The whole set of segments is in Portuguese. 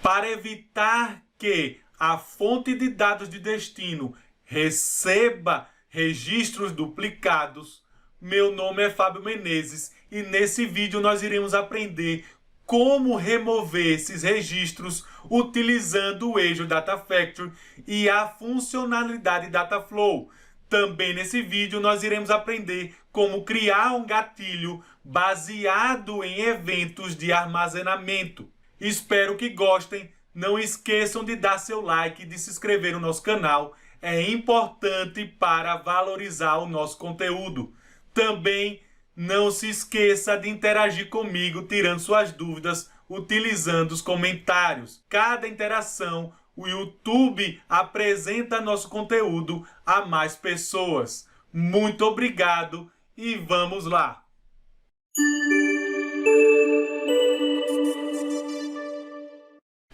Para evitar que a fonte de dados de destino receba registros duplicados, meu nome é Fábio Menezes e nesse vídeo nós iremos aprender como remover esses registros utilizando o Azure Data Factory e a funcionalidade Dataflow. Também nesse vídeo nós iremos aprender como criar um gatilho baseado em eventos de armazenamento. Espero que gostem. Não esqueçam de dar seu like e de se inscrever no nosso canal. É importante para valorizar o nosso conteúdo. Também não se esqueça de interagir comigo, tirando suas dúvidas, utilizando os comentários. Cada interação, o YouTube apresenta nosso conteúdo a mais pessoas. Muito obrigado e vamos lá!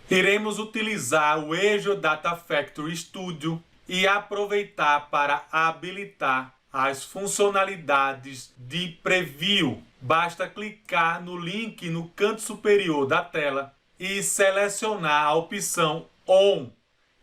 Iremos utilizar o Azure Data Factory Studio e aproveitar para habilitar as funcionalidades de preview. Basta clicar no link no canto superior da tela e selecionar a opção On.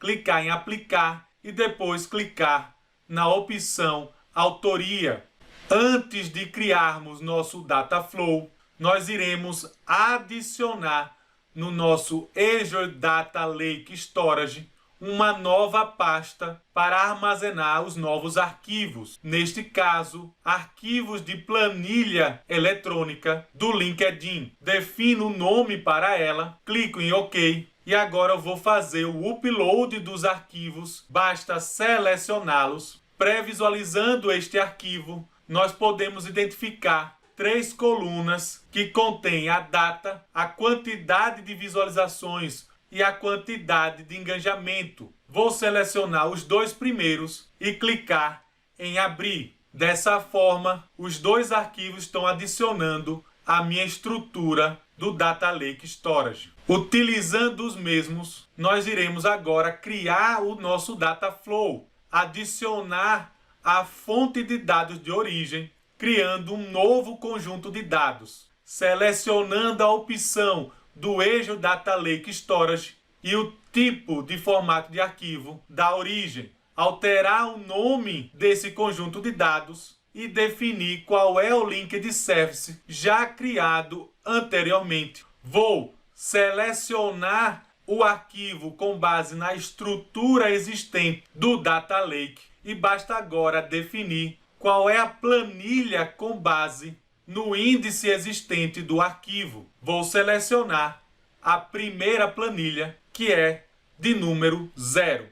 Clicar em aplicar e depois clicar na opção autoria. Antes de criarmos nosso Dataflow, nós iremos adicionar no nosso Azure Data Lake Storage uma nova pasta para armazenar os novos arquivos. Neste caso, arquivos de planilha eletrônica do LinkedIn. Defino o nome para ela, clico em OK e agora eu vou fazer o upload dos arquivos. Basta selecioná-los. Pré-visualizando este arquivo, nós podemos identificar 3 colunas que contêm a data, a quantidade de visualizações e a quantidade de engajamento. Vou selecionar os 2 primeiros e clicar em abrir. Dessa forma, os 2 arquivos estão adicionando à minha estrutura do Data Lake Storage. Utilizando os mesmos, nós iremos agora criar o nosso Dataflow, adicionar a fonte de dados de origem, criando um novo conjunto de dados, selecionando a opção do Azure Data Lake Storage e o tipo de formato de arquivo da origem, alterar o nome desse conjunto de dados e definir qual é o link de service já criado anteriormente. Vou selecionar o arquivo com base na estrutura existente do Data Lake e basta agora definir qual é a planilha com base no índice existente do arquivo. Vou selecionar a primeira planilha, que é de número 0.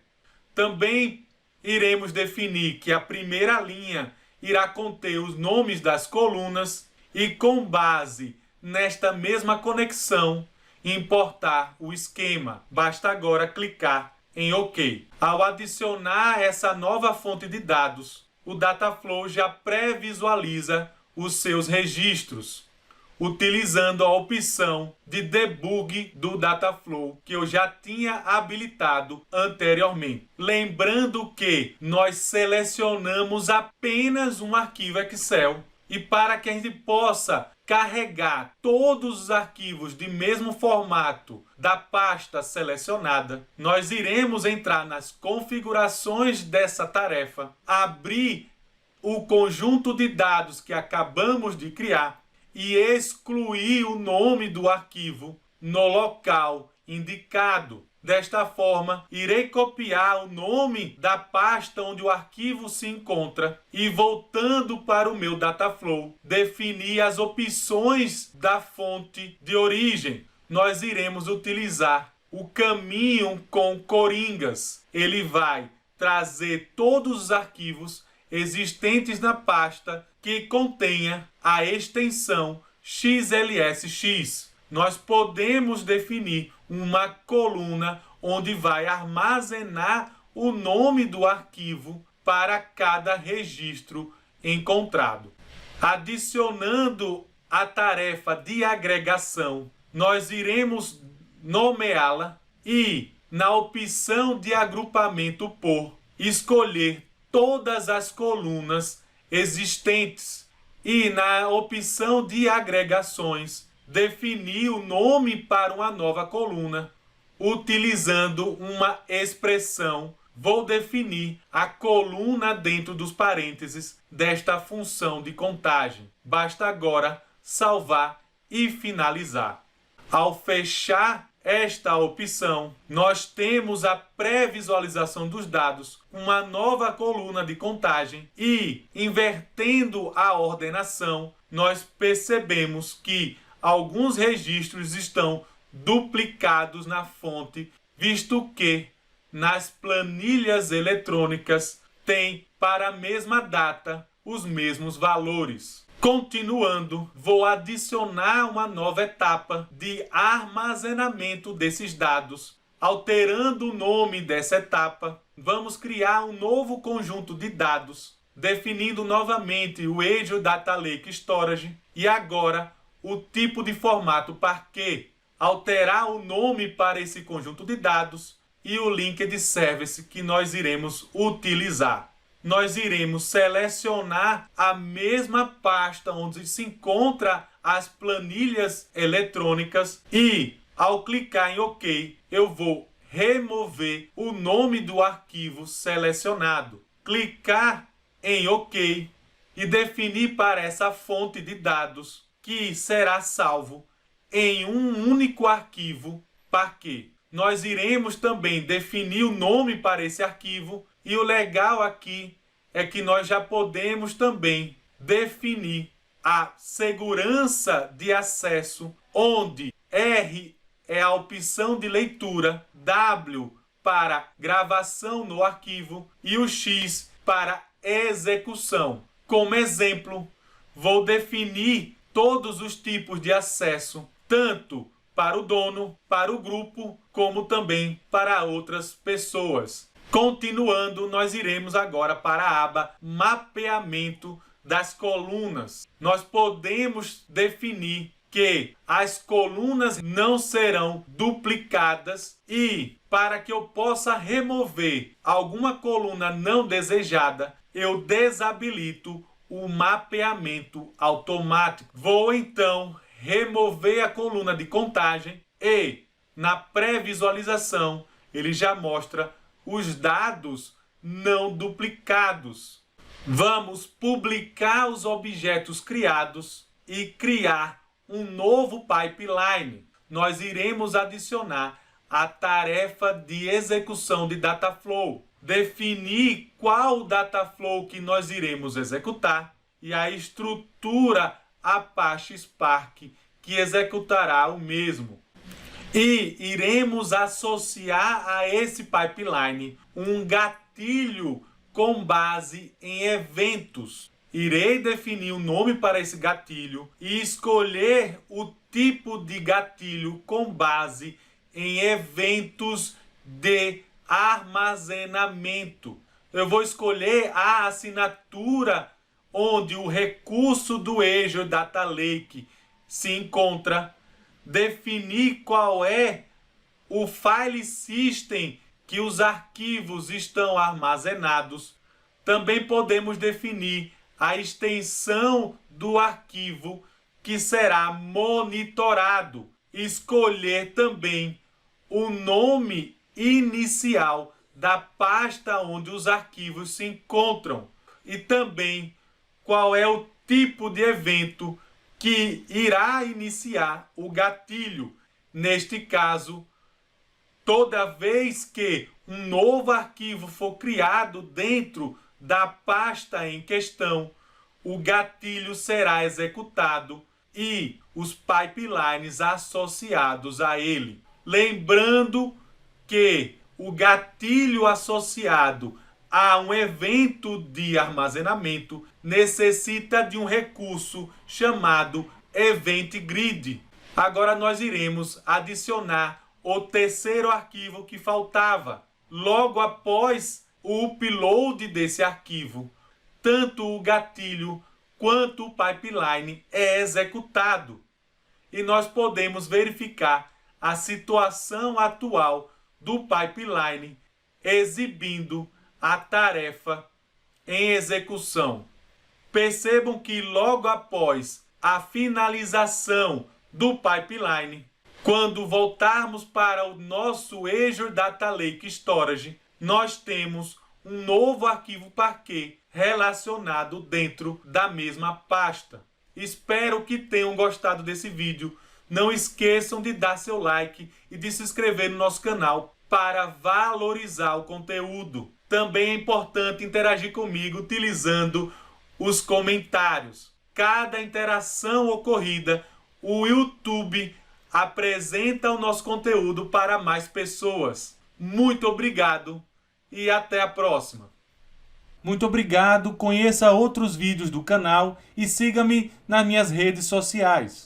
Também iremos definir que a primeira linha irá conter os nomes das colunas e, com base nesta mesma conexão, importar o esquema. Basta agora clicar em OK. Ao adicionar essa nova fonte de dados, o Dataflow já pré-visualiza os seus registros, utilizando a opção de debug do Dataflow que eu já tinha habilitado anteriormente. Lembrando que nós selecionamos apenas um arquivo Excel e para que a gente possa carregar todos os arquivos de mesmo formato da pasta selecionada, nós iremos entrar nas configurações dessa tarefa, abrir o conjunto de dados que acabamos de criar e excluir o nome do arquivo no local indicado. Desta forma, irei copiar o nome da pasta onde o arquivo se encontra e, voltando para o meu Dataflow, definir as opções da fonte de origem. Nós iremos utilizar o caminho com coringas. Ele vai trazer todos os arquivos existentes na pasta que contenha a extensão XLSX. Nós podemos definir uma coluna onde vai armazenar o nome do arquivo para cada registro encontrado. Adicionando a tarefa de agregação, nós iremos nomeá-la e, na opção de agrupamento por, escolher todas as colunas existentes e, na opção de agregações, definir o nome para uma nova coluna, utilizando uma expressão, vou definir a coluna dentro dos parênteses desta função de contagem. Basta agora salvar e finalizar. Ao fechar esta opção, nós temos a pré-visualização dos dados, uma nova coluna de contagem e, invertendo a ordenação, nós percebemos que alguns registros estão duplicados na fonte, visto que nas planilhas eletrônicas tem para a mesma data os mesmos valores. Continuando, vou adicionar uma nova etapa de armazenamento desses dados. Alterando o nome dessa etapa, vamos criar um novo conjunto de dados, definindo novamente o Azure Data Lake Storage e agora o tipo de formato Parquet. Alterar o nome para esse conjunto de dados e o linked service que nós iremos utilizar. Nós iremos selecionar a mesma pasta onde se encontra as planilhas eletrônicas e, ao clicar em OK, eu vou remover o nome do arquivo selecionado. Clicar em OK e definir para essa fonte de dados que será salvo em um único arquivo Parquet. Nós iremos também definir o nome para esse arquivo e o legal aqui é que nós já podemos também definir a segurança de acesso, onde R é a opção de leitura, W para gravação no arquivo e o X para execução. Como exemplo, vou definir todos os tipos de acesso, tanto para o dono, para o grupo, como também para outras pessoas. Continuando, nós iremos agora para a aba Mapeamento das colunas. Nós podemos definir que as colunas não serão duplicadas e, para que eu possa remover alguma coluna não desejada, eu desabilito o mapeamento automático. Vou então remover a coluna de contagem e, na pré-visualização, ele já mostra os dados não duplicados. Vamos publicar os objetos criados e criar um novo pipeline. Nós iremos adicionar a tarefa de execução de Dataflow, definir qual Dataflow que nós iremos executar e a estrutura Apache Spark que executará o mesmo. E iremos associar a esse pipeline um gatilho com base em eventos. Irei definir o nome para esse gatilho e escolher o tipo de gatilho com base em eventos de armazenamento. Eu vou escolher a assinatura onde o recurso do Azure Data Lake se encontra, definir qual é o file system que os arquivos estão armazenados. Também podemos definir a extensão do arquivo que será monitorado. Escolher também o nome inicial da pasta onde os arquivos se encontram e também qual é o tipo de evento que irá iniciar o gatilho. Neste caso, toda vez que um novo arquivo for criado dentro da pasta em questão, o gatilho será executado e os pipelines associados a ele. Lembrando que o gatilho associado a um evento de armazenamento necessita de um recurso chamado Event Grid. Agora nós iremos adicionar o terceiro arquivo que faltava. Logo após o upload desse arquivo, tanto o gatilho quanto o pipeline é executado. E nós podemos verificar a situação atual do pipeline exibindo a tarefa em execução. Percebam que logo após a finalização do pipeline, Quando voltarmos para o nosso Azure Data Lake Storage, nós temos um novo arquivo Parquet relacionado dentro da mesma pasta. Espero que tenham gostado desse vídeo. Não esqueçam de dar seu like e de se inscrever no nosso canal para valorizar o conteúdo. Também é importante interagir comigo utilizando os comentários. Cada interação ocorrida, o YouTube apresenta o nosso conteúdo para mais pessoas. Muito obrigado e até a próxima. Muito obrigado, conheça outros vídeos do canal e siga-me nas minhas redes sociais.